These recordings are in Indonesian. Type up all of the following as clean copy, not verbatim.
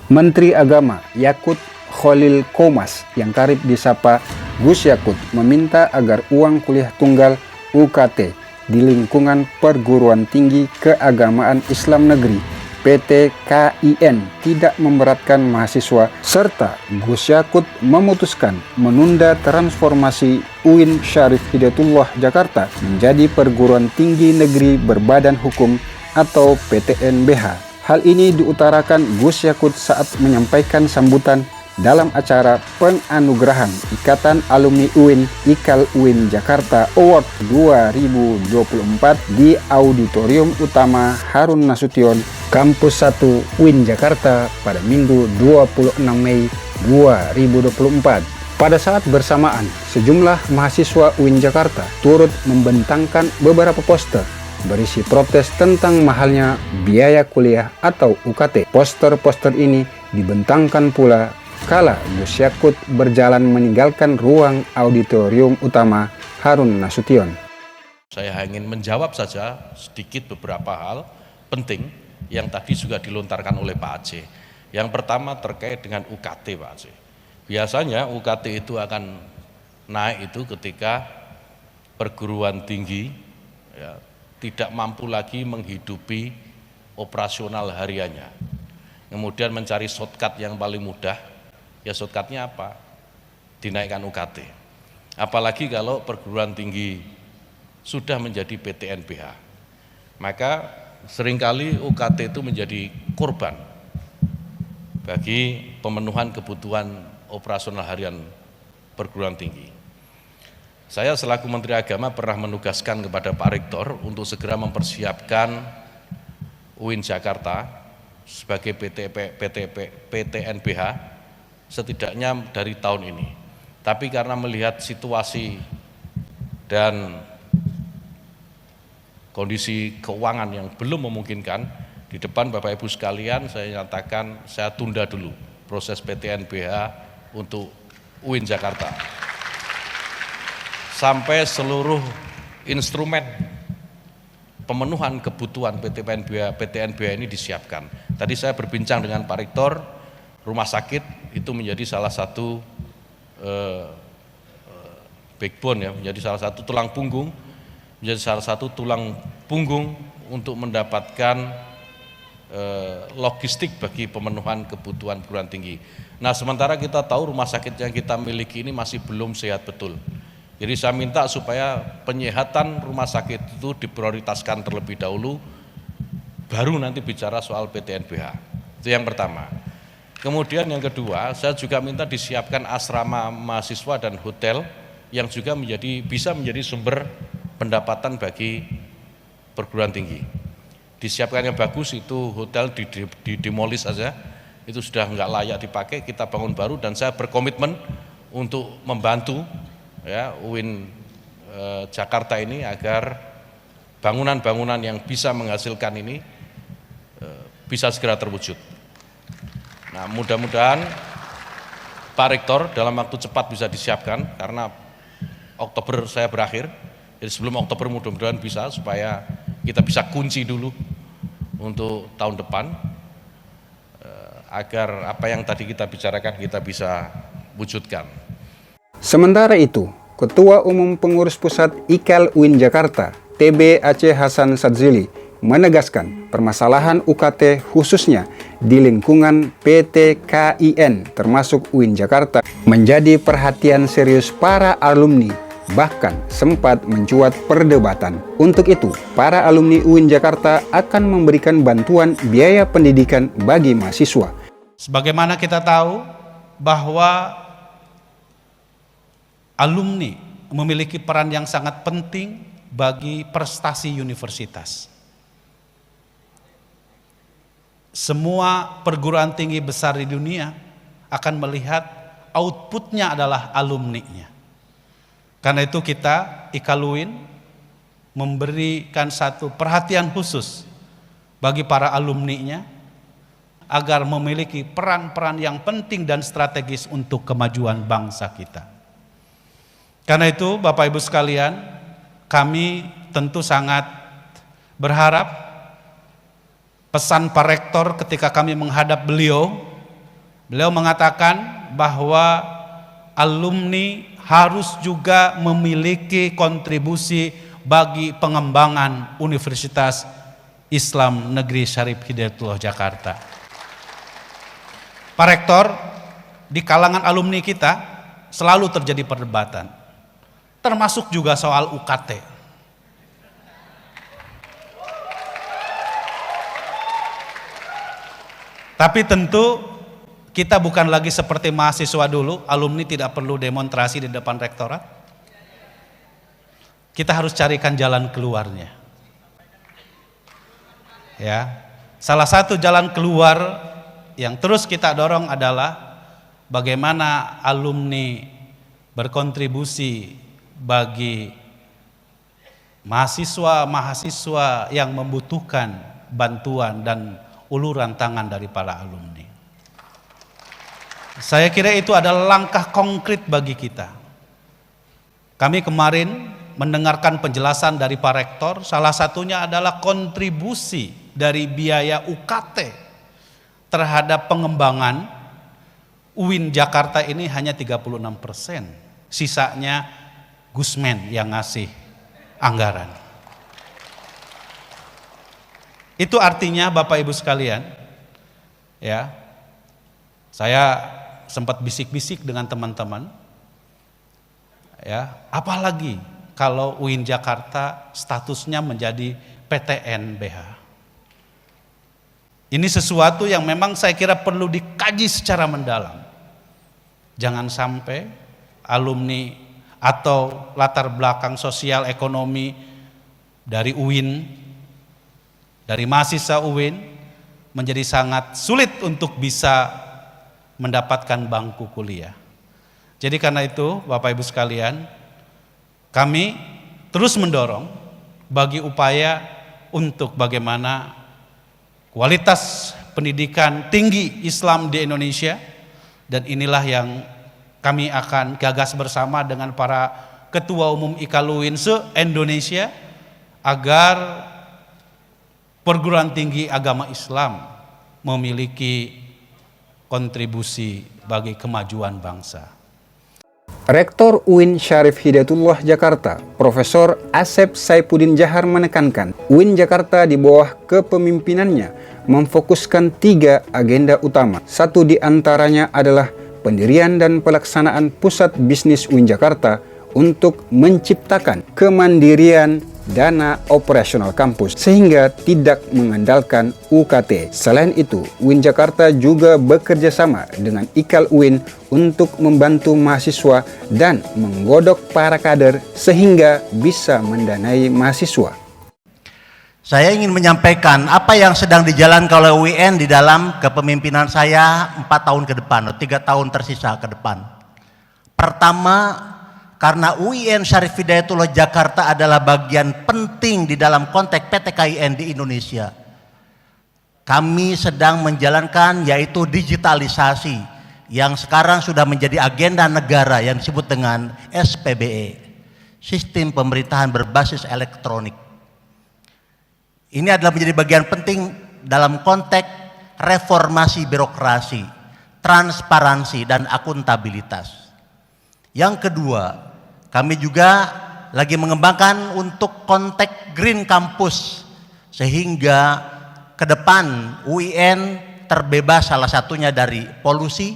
Menteri Agama Yakut Khalil Qomas yang karib disapa Gus Yakut meminta agar uang kuliah tunggal UKT di lingkungan Perguruan Tinggi Keagamaan Islam Negeri PT KIN tidak memberatkan mahasiswa, serta Gus Yakut memutuskan menunda transformasi UIN Syarif Hidayatullah Jakarta menjadi Perguruan Tinggi Negeri Berbadan Hukum atau PTNBH. Hal ini diutarakan Gus Yakut saat menyampaikan sambutan dalam acara penganugerahan Ikatan Alumni UIN IKAL UIN Jakarta Award 2024 di Auditorium Utama Harun Nasution, Kampus 1 UIN Jakarta pada Minggu 26 Mei 2024. Pada saat bersamaan, sejumlah mahasiswa UIN Jakarta turut membentangkan beberapa poster berisi protes tentang mahalnya biaya kuliah atau UKT. Poster-poster ini dibentangkan pula kala Gus Yakut berjalan meninggalkan ruang auditorium utama Harun Nasution. Saya ingin menjawab saja sedikit beberapa hal penting yang tadi juga dilontarkan oleh Pak Aceh. Yang pertama terkait dengan UKT, Pak Aceh. Biasanya UKT itu akan naik itu ketika perguruan tinggi tidak mampu lagi menghidupi operasional hariannya. Kemudian mencari shortcut yang paling mudah, ya shortcutnya apa? Dinaikkan UKT. Apalagi kalau perguruan tinggi sudah menjadi PTNBH. Maka seringkali UKT itu menjadi korban bagi pemenuhan kebutuhan operasional harian perguruan tinggi. Saya selaku Menteri Agama pernah menugaskan kepada Pak Rektor untuk segera mempersiapkan UIN Jakarta sebagai PTNBH setidaknya dari tahun ini. Tapi karena melihat situasi dan kondisi keuangan yang belum memungkinkan, di depan Bapak Ibu sekalian saya nyatakan saya tunda dulu proses PTNBH untuk UIN Jakarta sampai seluruh instrumen pemenuhan kebutuhan PTNBH ini disiapkan. Tadi saya berbincang dengan Pak Rektor, rumah sakit itu menjadi salah satu backbone ya, menjadi salah satu tulang punggung, untuk mendapatkan logistik bagi pemenuhan kebutuhan perguruan tinggi. Nah, sementara kita tahu rumah sakit yang kita miliki ini masih belum sehat betul. Jadi saya minta supaya penyehatan rumah sakit itu diprioritaskan terlebih dahulu, baru nanti bicara soal PTNBH. Itu yang pertama. Kemudian yang kedua, saya juga minta disiapkan asrama mahasiswa dan hotel yang juga bisa menjadi sumber pendapatan bagi perguruan tinggi. Disiapkan yang bagus, itu hotel didemolis saja, itu sudah nggak layak dipakai, kita bangun baru, dan saya berkomitmen untuk membantu ya UIN Jakarta ini agar bangunan-bangunan yang bisa menghasilkan ini bisa segera terwujud. Nah, mudah-mudahan Pak Rektor dalam waktu cepat bisa disiapkan, karena Oktober saya berakhir, jadi sebelum Oktober mudah-mudahan bisa, supaya kita bisa kunci dulu untuk tahun depan agar apa yang tadi kita bicarakan kita bisa wujudkan. Sementara itu, Ketua Umum Pengurus Pusat IKAL UIN Jakarta, TB Aceh Hasan Sadzili, menegaskan permasalahan UKT khususnya di lingkungan PT KIN termasuk UIN Jakarta menjadi perhatian serius para alumni, bahkan sempat mencuat perdebatan. Untuk itu, para alumni UIN Jakarta akan memberikan bantuan biaya pendidikan bagi mahasiswa. Sebagaimana kita tahu bahwa alumni memiliki peran yang sangat penting bagi prestasi universitas. Semua perguruan tinggi besar di dunia akan melihat outputnya adalah alumninya. Karena itu kita IKAL UIN memberikan satu perhatian khusus bagi para alumninya agar memiliki peran-peran yang penting dan strategis untuk kemajuan bangsa kita. Karena itu Bapak Ibu sekalian, kami tentu sangat berharap pesan Pak Rektor ketika kami menghadap beliau Beliau mengatakan bahwa alumni harus juga memiliki kontribusi bagi pengembangan Universitas Islam Negeri Syarif Hidayatullah Jakarta. Pak Rektor, di kalangan alumni kita selalu terjadi perdebatan, termasuk juga soal UKT. Tapi tentu kita bukan lagi seperti mahasiswa dulu, alumni tidak perlu demonstrasi di depan rektorat. Kita harus carikan jalan keluarnya. Ya, salah satu jalan keluar yang terus kita dorong adalah bagaimana alumni berkontribusi bagi mahasiswa-mahasiswa yang membutuhkan bantuan dan uluran tangan dari para alumni. Saya kira itu adalah langkah konkret bagi kita. Kami kemarin mendengarkan penjelasan dari Pak Rektor, salah satunya adalah kontribusi dari biaya UKT terhadap pengembangan UIN Jakarta ini hanya 36%. Sisanya Gusmen yang ngasih anggaran. Itu artinya Bapak Ibu sekalian, ya, saya sempat bisik-bisik dengan teman-teman, ya, apalagi kalau UIN Jakarta statusnya menjadi PTN-BH. Ini sesuatu yang memang saya kira perlu dikaji secara mendalam. Jangan sampai alumni atau latar belakang sosial ekonomi dari UIN, dari mahasiswa UIN menjadi sangat sulit untuk bisa mendapatkan bangku kuliah. Jadi karena itu Bapak Ibu sekalian, kami terus mendorong bagi upaya untuk bagaimana kualitas pendidikan tinggi Islam di Indonesia, dan inilah yang kami akan gagas bersama dengan para ketua umum IKALUIN se-Indonesia agar perguruan tinggi agama Islam memiliki kontribusi bagi kemajuan bangsa. Rektor UIN Syarif Hidayatullah Jakarta, Profesor Asep Saifuddin Jahar menekankan, UIN Jakarta di bawah kepemimpinannya memfokuskan 3 agenda utama. Satu di antaranya adalah pendirian dan pelaksanaan pusat bisnis UIN Jakarta untuk menciptakan kemandirian dana operasional kampus sehingga tidak mengandalkan UKT. Selain itu, UIN Jakarta juga bekerja sama dengan IKAL UIN untuk membantu mahasiswa dan menggodok para kader sehingga bisa mendanai mahasiswa. Saya ingin menyampaikan apa yang sedang dijalankan oleh UIN di dalam kepemimpinan saya 4 tahun ke depan, 3 tahun tersisa ke depan. Pertama, karena UIN Syarif Hidayatullah Jakarta adalah bagian penting di dalam konteks PTKIN di Indonesia. Kami sedang menjalankan yaitu digitalisasi yang sekarang sudah menjadi agenda negara yang disebut dengan SPBE, Sistem Pemerintahan Berbasis Elektronik. Ini adalah menjadi bagian penting dalam konteks reformasi birokrasi, transparansi, dan akuntabilitas. Yang kedua, kami juga lagi mengembangkan untuk konteks Green Campus sehingga ke depan UIN terbebas salah satunya dari polusi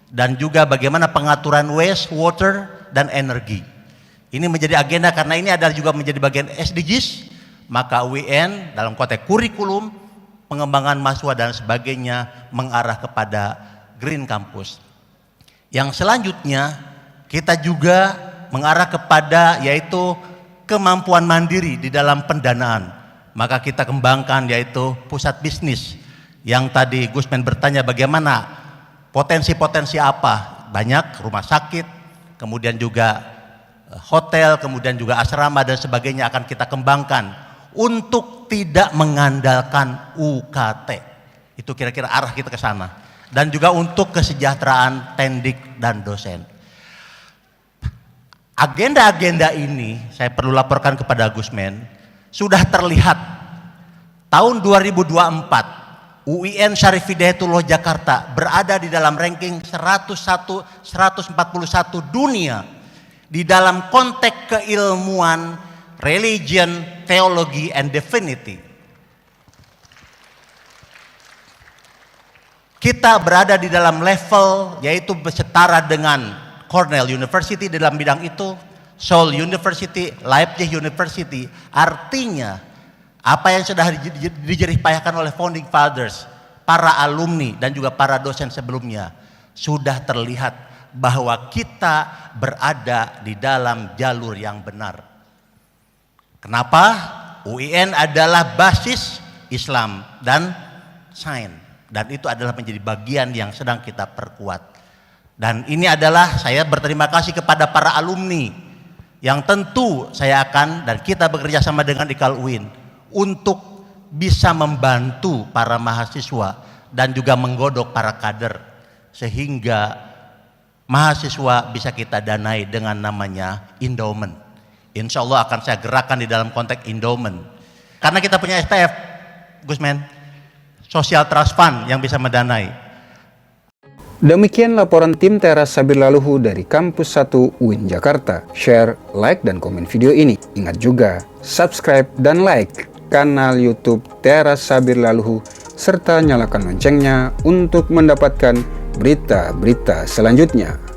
dan juga bagaimana pengaturan waste, water, dan energi. Ini menjadi agenda karena ini adalah juga menjadi bagian SDGs, maka UIN dalam konteks kurikulum, pengembangan mahasiswa dan sebagainya mengarah kepada Green Campus. Yang selanjutnya kita juga mengarah kepada yaitu kemampuan mandiri di dalam pendanaan. Maka kita kembangkan yaitu pusat bisnis yang tadi Gusmen bertanya bagaimana potensi-potensi apa. Banyak rumah sakit, kemudian juga hotel, kemudian juga asrama dan sebagainya akan kita kembangkan untuk tidak mengandalkan UKT. Itu kira-kira arah kita ke sana. Dan juga untuk kesejahteraan tendik dan dosen. Agenda-agenda ini saya perlu laporkan kepada Gusmen sudah terlihat tahun 2024 UIN Syarif Hidayatullah Jakarta berada di dalam ranking 141 dunia di dalam konteks keilmuan, religion, theology, and divinity. Kita berada di dalam level yaitu setara dengan Cornell University dalam bidang itu, Seoul University, Leipzig University. Artinya apa yang sudah dijerih-payahkan oleh founding fathers, para alumni dan juga para dosen sebelumnya sudah terlihat bahwa kita berada di dalam jalur yang benar. Kenapa? UIN adalah basis Islam dan sains, dan itu adalah menjadi bagian yang sedang kita perkuat. Dan ini adalah saya berterima kasih kepada para alumni yang tentu saya akan dan kita bekerja sama dengan IKAL UIN untuk bisa membantu para mahasiswa dan juga menggodok para kader sehingga mahasiswa bisa kita danai dengan namanya endowment. Insya Allah akan saya gerakkan di dalam konteks endowment. Karena kita punya STF, Gusmen, Social Trust Fund yang bisa mendanai. Demikian laporan tim Teras Sabir Laluhu dari Kampus 1 UIN Jakarta. Share, like, dan komen video ini. Ingat juga, subscribe dan like kanal YouTube Teras Sabir Laluhu serta nyalakan loncengnya untuk mendapatkan berita-berita selanjutnya.